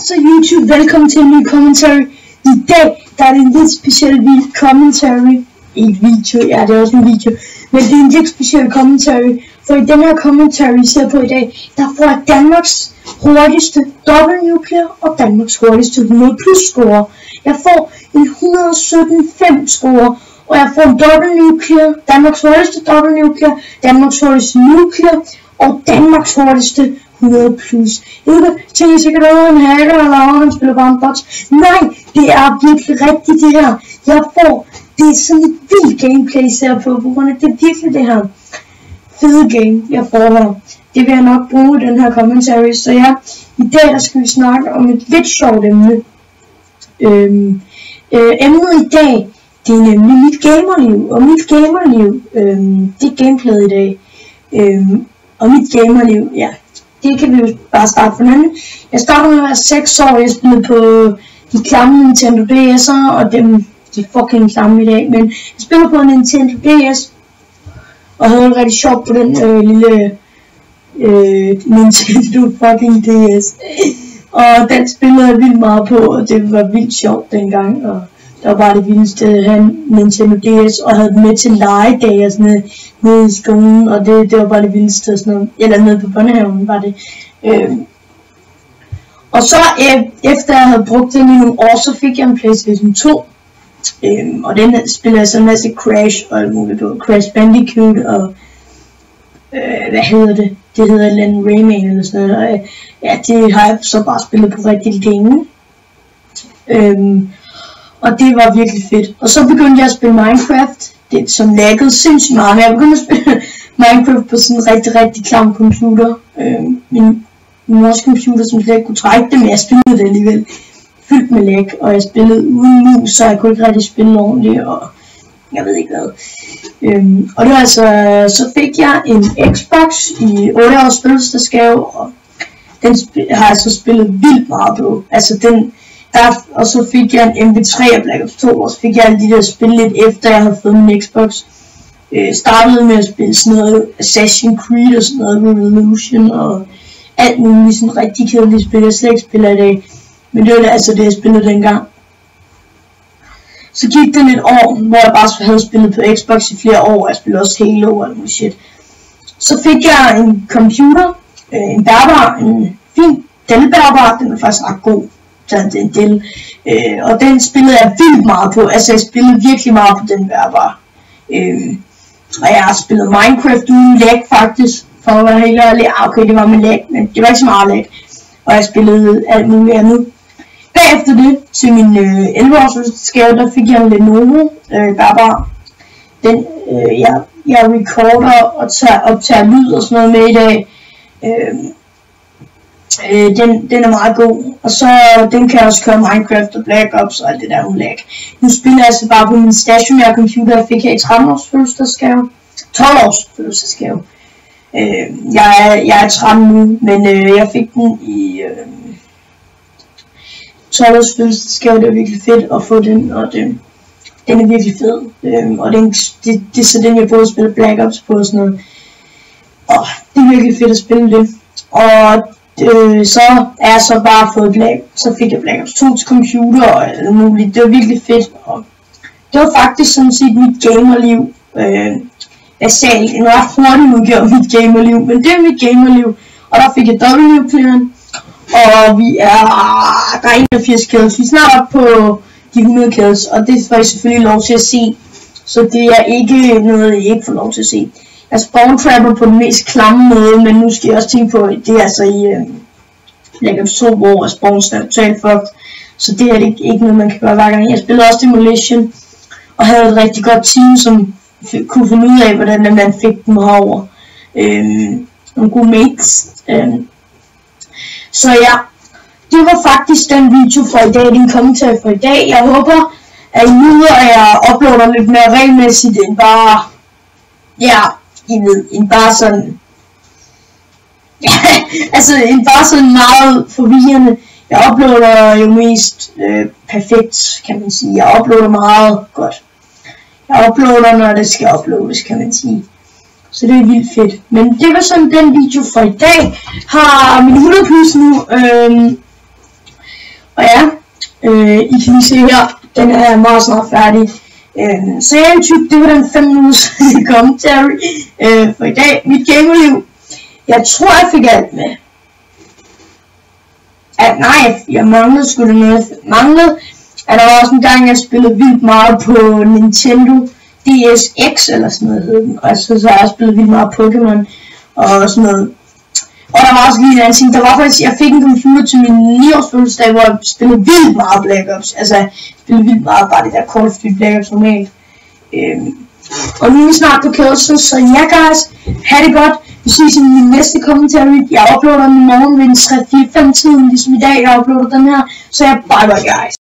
Så YouTube, velkommen til en ny commentary. I dag der er det en lidt speciel commentary. Ikke video, ja det er også en video. Men det er en lidt speciel commentary. For i den her commentary, vi ser på i dag, der får jeg Danmarks hurtigste dobbeltnuclear og Danmarks hurtigste 100 plus score. Jeg får en 117,5 score. Og jeg får en dobbeltnuclear, Danmarks hurtigste dobbeltnuclear, Danmarks hurtigste nuclear og Danmarks hurtigste 100 plus. Jeg tænker sikkert over en hacker eller han spiller bare en bot. Nej, det er virkelig rigtigt det her. Jeg får, det er sådan et vildt gameplay ser på grund af det er virkelig det her fede game jeg får her. Det vil jeg nok bruge i den her commentary. Så ja, i dag der skal vi snakke om et lidt sjovt emne. Emnet i dag, det er nemlig mit gamerliv. Og mit gamerliv, det er gameplay i dag. Og mit gamerliv, ja. Det kan vi jo bare starte for hinanden. Jeg startede med at være 6 år, jeg spillede på de klamme Nintendo DS'er, og de fucking klamme i dag, men jeg spillede på en Nintendo DS, og havde det rigtig sjovt på den lille Nintendo fucking DS. Og den spillede jeg vildt meget på, og det var vildt sjovt dengang, og der var bare det vildeste at have en Nintendo DS, og havde den med til legedage og sådan noget, nede i skolen, og det var bare det vildeste og sådan noget, eller nede på børnehaven var det. Og så efter jeg havde brugt den i nogle år, så fik jeg en PlayStation 2, og den spillede jeg så en masse Crash og alt muligt på, Crash Bandicoot og, hvad hedder det? Det hedder et eller andet Rayman eller sådan noget, og ja, det har jeg så bare spillet på rigtig længe. Og det var virkelig fedt. Og så begyndte jeg at spille Minecraft, det som laggede sindssygt meget, men jeg begyndte at spille Minecraft på sådan en rigtig klam computer. Min mors computer, som slet ikke kunne trække det, men jeg spillede det alligevel fyldt med lag, og jeg spillede uden mus, så jeg kunne ikke rigtig spille ordentligt, og jeg ved ikke hvad. Og det var altså, så fik jeg en Xbox i 8 års fødselsdagsgave, og den har jeg så spillet vildt meget på. Altså den, og så fik jeg en MP3 af Black Ops 2, og så fik jeg alle de der spil lidt efter jeg havde fået min Xbox. Startede med at spille sådan noget Assassin's Creed og sådan noget Revolution og alt muligt sådan rigtig kedeligt spil, jeg slet ikke spiller i dag. Men det var altså det jeg spillede dengang. Så gik det lidt år, hvor jeg bare havde spillet på Xbox i flere år, og jeg spillede også Halo og alt muligt shit. Så fik jeg en computer, en bærbar, en fin Dell-bærbar, den var faktisk ret god. Den Dell, og den spillede jeg vildt meget på, altså jeg spillede virkelig meget på den bærbar. Og jeg har spillet Minecraft uden lag faktisk, for at være helt ærlig. Okay, det var med lag, men det var ikke så meget lag. Og jeg spillede alt muligt andet. Bagefter det, til min 11-års fødselsdagsgave, der fik jeg en Lenovo bærbar. Den, jeg recorder og optager lyd og sådan noget med i dag. Den er meget god, og så den kan også køre Minecraft og Black Ops og alt det der lag. Nu spiller jeg altså bare på min stationære computer, jeg fik her i 13 års fødselsdagsgave, 12 års fødselsdagsgave. Jeg er 13 nu, men jeg fik den i 12 års fødselsdagsgave, det er virkelig fedt at få den, og den er virkelig fed, og det er så den jeg både spiller Black Ops på og sådan noget, og det er virkelig fedt at spille det, og så er jeg så bare fået så fik jeg Black Ops 2 til computer og alt muligt. Det var virkelig fedt, og det var faktisk sådan set mit gamerliv. Basalt en ret hurtig udgave af mit gamerliv, men det er mit gamerliv. Og der fik jeg dobbeltnuclearen, og der er 81 kills. Vi er snart op på de 100 kills, og det får I selvfølgelig lov til at se. Så det er ikke noget, I ikke får lov til at se. Jeg spawntrapper på den mest klamme måde, men nu skal jeg også tænke på, at det er altså i Black Ops 2, hvor spawns er totalt fucked. Så det er ikke noget, man kan gøre hver gang. Jeg spillede også Demolition, og havde et rigtig godt team, som kunne finde ud af, hvordan man fik dem herover. Nogle gode mates. Så ja, det var faktisk den video for i dag, din kommentar for i dag. Jeg håber, at I nyder, at jeg uploader lidt mere regelmæssigt end bare, ja, I ved, end bare sådan, altså end bare sådan meget forvirrende. Jeg uploader jo mest perfekt, kan man sige. Jeg uploader meget godt. Jeg uploader, når det skal uploades, kan man sige. Så det er vildt fedt. Men det var sådan den video for i dag. Har min 100 plus nu. Og ja, I kan lige se her, den er meget snart færdig. Så ja, det var den 5 minutters commentary for i dag. Mit gamerliv. Jeg tror, jeg fik alt med. Nej, jeg manglede sgu det noget. At der var også en gang, jeg spillede vildt meget på Nintendo DSX eller sådan noget hed den. Og så har jeg spillet vildt meget Pokémon og sådan noget. Og der var også lige en anden ting. Der var faktisk, jeg fik en computer til min 9-års fødselsdag, hvor jeg spillede vildt meget Black Ops. Altså, jeg spillede vildt meget bare det der Call of Duty Black Ops normalt. Og nu er vi snart på Kelsey, så ja guys, ha' det godt. Vi ses i min næste commentary. Jeg uploader den i morgen ved 3-4-5 tiden, ligesom i dag, jeg uploader den her. Så ja, bye bye guys.